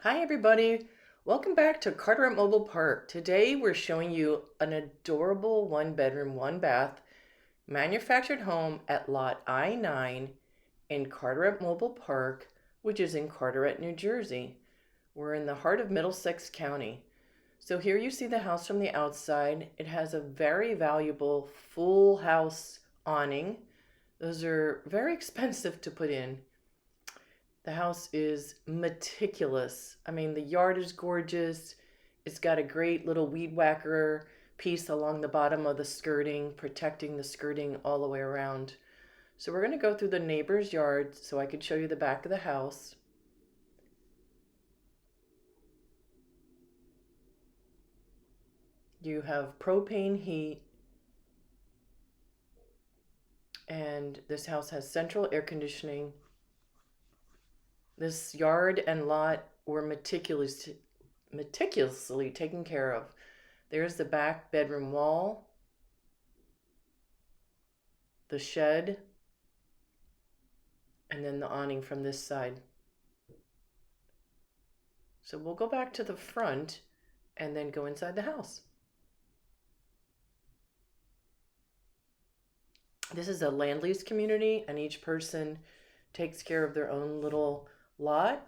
Hi everybody, welcome back to Carteret Mobile Park. Today we're showing you an adorable one bedroom, one bath manufactured home at lot I-9 in Carteret Mobile Park, which is in Carteret, New Jersey. We're in the heart of Middlesex County. So here you see the house from the outside. It has a very valuable full house awning. Those are very expensive to put in. The house is meticulous. I mean, the yard is gorgeous. It's got a great little weed whacker piece along the bottom of the skirting, protecting the skirting all the way around. So we're going to go through the neighbor's yard so I could show you the back of the house. You have propane heat, and this house has central air conditioning. This yard and lot were meticulously taken care of. There's the back bedroom wall, the shed, and then the awning from this side. So we'll go back to the front and then go inside the house. This is a land lease community, and each person takes care of their own little lot,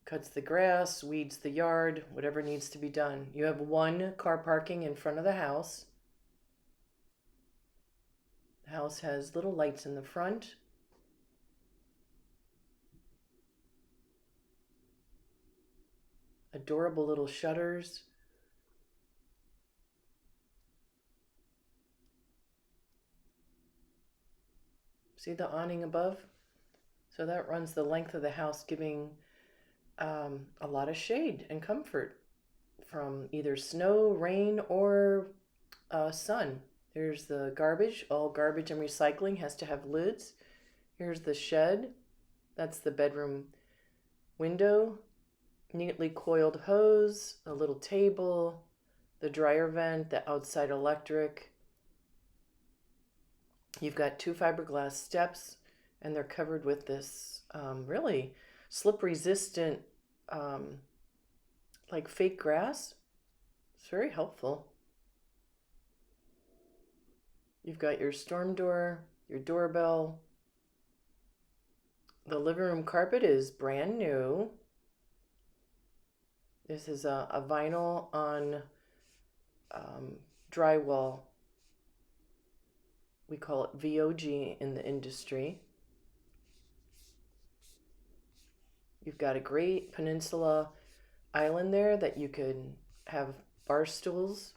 cuts the grass, weeds the yard, whatever needs to be done. You have one car parking in front of the house. The house has little lights in the front. Adorable little shutters. See the awning above? So that runs the length of the house, giving a lot of shade and comfort from either snow, rain, or sun. There's the garbage. All garbage and recycling has to have lids. Here's the shed. That's the bedroom window. Neatly coiled hose, a little table, the dryer vent, the outside electric. You've got two fiberglass steps, and they're covered with this really slip resistant, um, like fake grass. It's very helpful. You've got your storm door, your doorbell. The living room carpet is brand new. This is a vinyl on drywall. We call it VOG in the industry. You've got a great peninsula island there that you could have bar stools.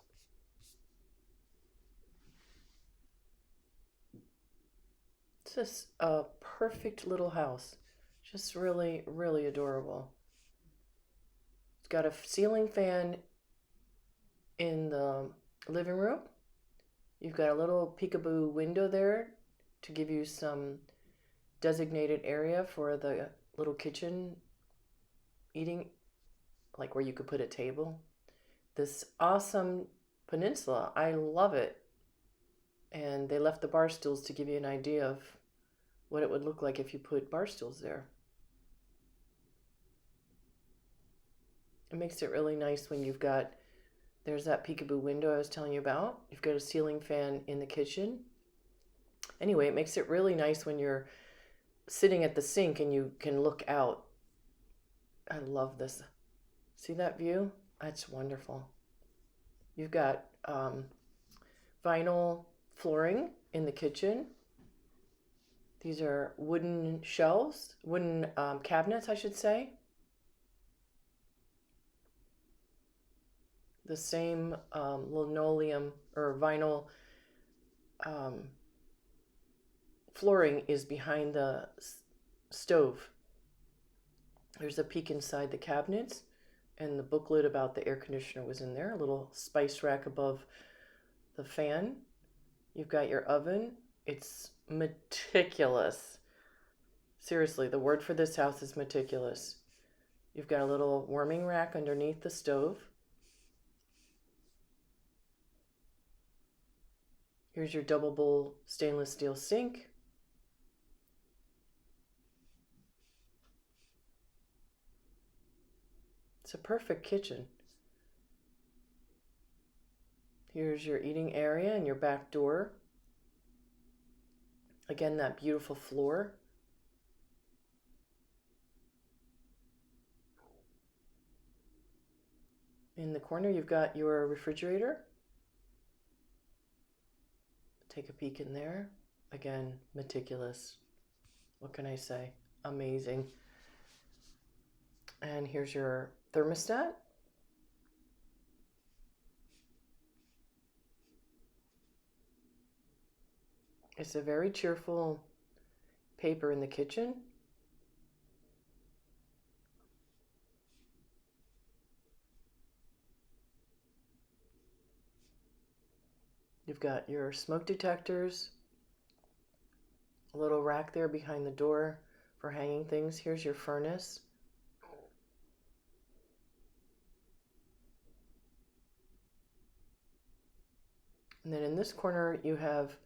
It's just a perfect little house. Just really, really adorable. It's got a ceiling fan in the living room. You've got a little peekaboo window there to give you some designated area for the little kitchen eating, like where you could put a table. This awesome peninsula, I love it. And they left the bar stools to give you an idea of what it would look like if you put bar stools there. It makes it really nice when you've got, there's that peekaboo window I was telling you about. You've got a ceiling fan in the kitchen. Anyway, it makes it really nice when you're sitting at the sink and you can look out. I love this. See that view? That's wonderful. You've got vinyl flooring in the kitchen. These are wooden shelves, wooden cabinets, I should say. The same linoleum or vinyl flooring is behind the stove. There's a peek inside the cabinets, and the booklet about the air conditioner was in there. A little spice rack above the fan. You've got your oven. It's meticulous. Seriously, the word for this house is meticulous. You've got a little warming rack underneath the stove. Here's your double bowl stainless steel sink. It's a perfect kitchen. Here's your eating area and your back door. Again, that beautiful floor. In the corner, you've got your refrigerator. Take a peek in there. Again, meticulous. What can I say? Amazing. And here's your thermostat. It's a very cheerful paper in the kitchen. You've got your smoke detectors, a little rack there behind the door for hanging things. Here's your furnace. And then in this corner, you have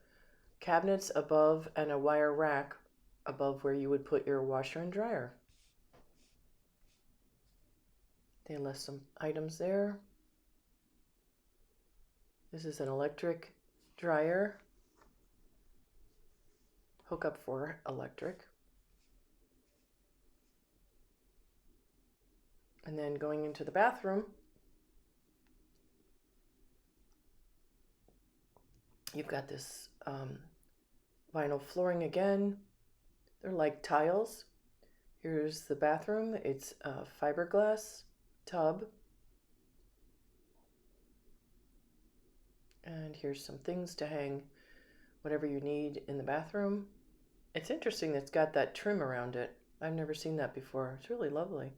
cabinets above and a wire rack above where you would put your washer and dryer. They left some items there. This is an electric dryer. Hook up for electric. And then going into the bathroom, you've got this vinyl flooring again. They're like tiles. Here's the bathroom. It's a fiberglass tub. And here's some things to hang whatever you need in the bathroom. It's interesting that it's got that trim around it. I've never seen that before. It's really lovely.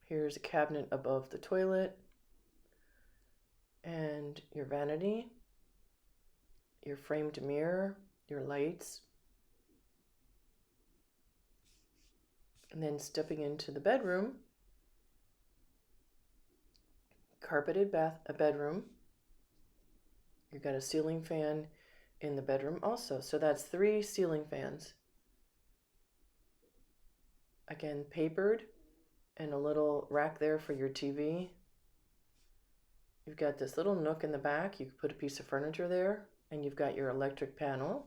Here's a cabinet above the toilet. And your vanity, your framed mirror, your lights. And then stepping into the bedroom, carpeted bedroom. You've got a ceiling fan in the bedroom also. So that's 3 ceiling fans. Again, papered, and a little rack there for your TV. You've got this little nook in the back. You can put a piece of furniture there, and you've got your electric panel.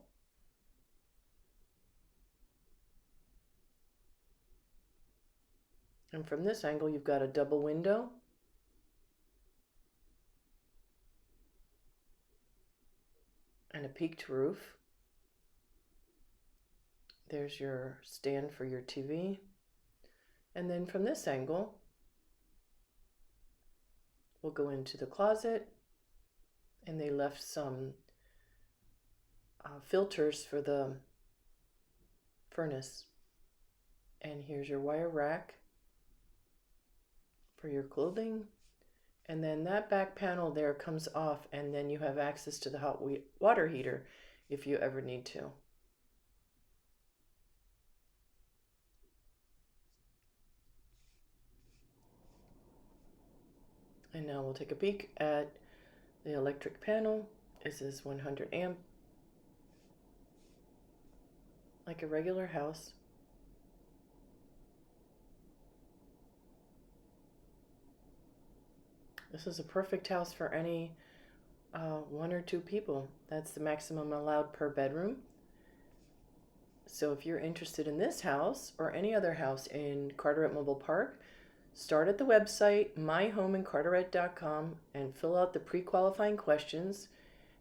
And from this angle, you've got a double window. And a peaked roof. There's your stand for your TV. And then from this angle, we'll go into the closet, and they left some filters for the furnace. And here's your wire rack for your clothing. And then that back panel there comes off, and then you have access to the hot water heater if you ever need to. And now we'll take a peek at the electric panel. This is 100 amp, like a regular house. This is a perfect house for any 1 or 2 people. That's the maximum allowed per bedroom. So if you're interested in this house or any other house in Carteret Mobile Park, start at the website myhomeincarteret.com and fill out the pre-qualifying questions,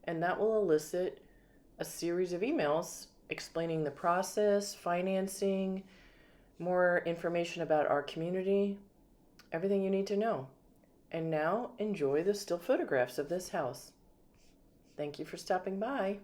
and that will elicit a series of emails explaining the process, financing, more information about our community, everything you need to know. And now enjoy the still photographs of this house. Thank you for stopping by.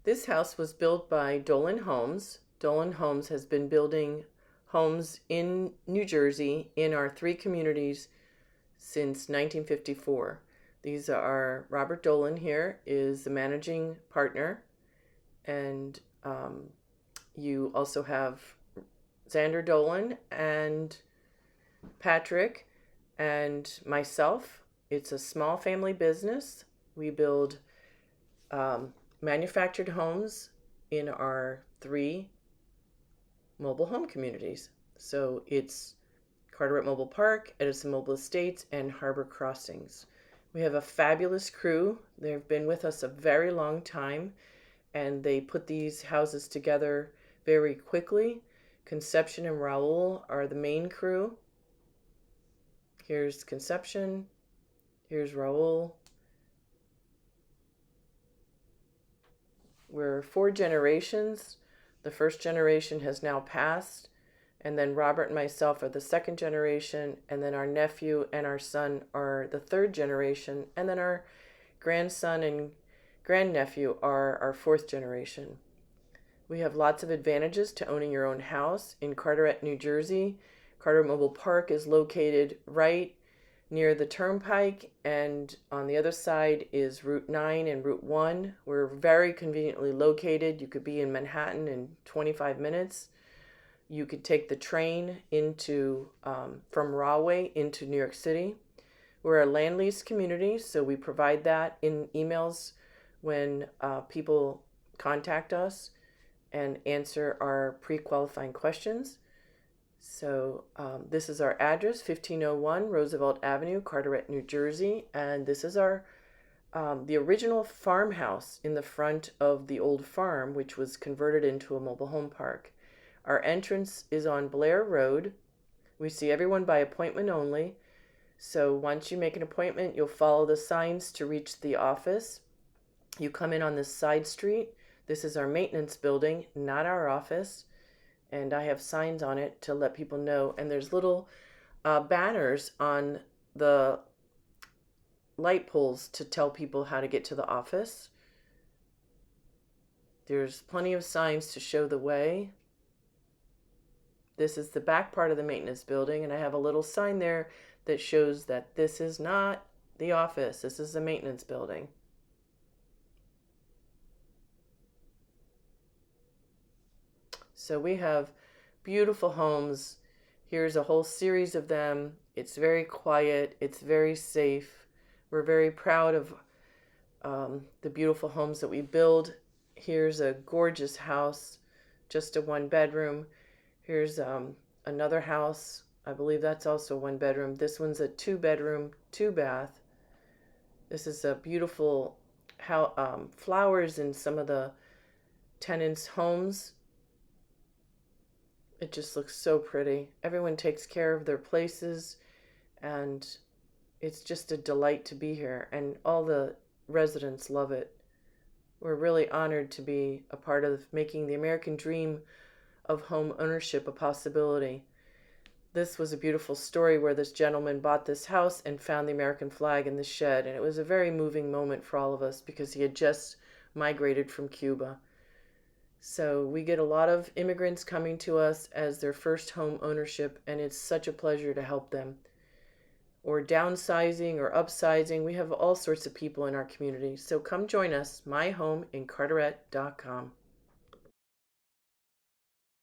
This house was built by Dolan Homes. Dolan Homes has been building homes in New Jersey in our 3 communities since 1954. These are Robert Dolan here is the managing partner, and you also have Xander Dolan and Patrick and myself. It's a small family business. We build manufactured homes in our 3 mobile home communities. So it's Carteret Mobile Park, Edison Mobile Estates, and Harbor Crossings. We have a fabulous crew. They've been with us a very long time, and they put these houses together very quickly. Conception and Raul are the main crew. Here's Conception. Here's Raul. We're 4 generations. The first generation has now passed, and then Robert and myself are the 2nd generation, and then our nephew and our son are the 3rd generation, and then our grandson and grandnephew are our 4th generation. We have lots of advantages to owning your own house in Carteret, New Jersey. Carteret Mobile Park is located right near the turnpike, and on the other side is Route 9 and Route 1. We're very conveniently located. You could be in Manhattan in 25 minutes. You could take the train into from Rahway into New York City. We're a land lease community, so we provide that in emails when people contact us and answer our pre-qualifying questions. So this is our address, 1501 Roosevelt Avenue, Carteret, New Jersey. And this is our the original farmhouse in the front of the old farm, which was converted into a mobile home park. Our entrance is on Blair Road. We see everyone by appointment only. So once you make an appointment, you'll follow the signs to reach the office. You come in on this side street. This is our maintenance building, not our office. And I have signs on it to let people know. And there's little banners on the light poles to tell people how to get to the office. There's plenty of signs to show the way. This is the back part of the maintenance building, and I have a little sign there that shows that this is not the office. This is the maintenance building. So we have beautiful homes. Here's a whole series of them. It's very quiet. It's very safe. We're very proud of the beautiful homes that we build. Here's a gorgeous house, just a 1-bedroom. Here's another house. I believe that's also 1 bedroom. This one's a 2-bedroom, 2-bath. This is a beautiful flowers in some of the tenants' homes. It just looks so pretty. Everyone takes care of their places, and it's just a delight to be here, and all the residents love it. We're really honored to be a part of making the American dream of home ownership a possibility. This was a beautiful story where this gentleman bought this house and found the American flag in the shed, and it was a very moving moment for all of us because he had just migrated from Cuba. So we get a lot of immigrants coming to us as their first home ownership, and it's such a pleasure to help them. Or downsizing or upsizing. We have all sorts of people in our community. So come join us, myhomeincarteret.com.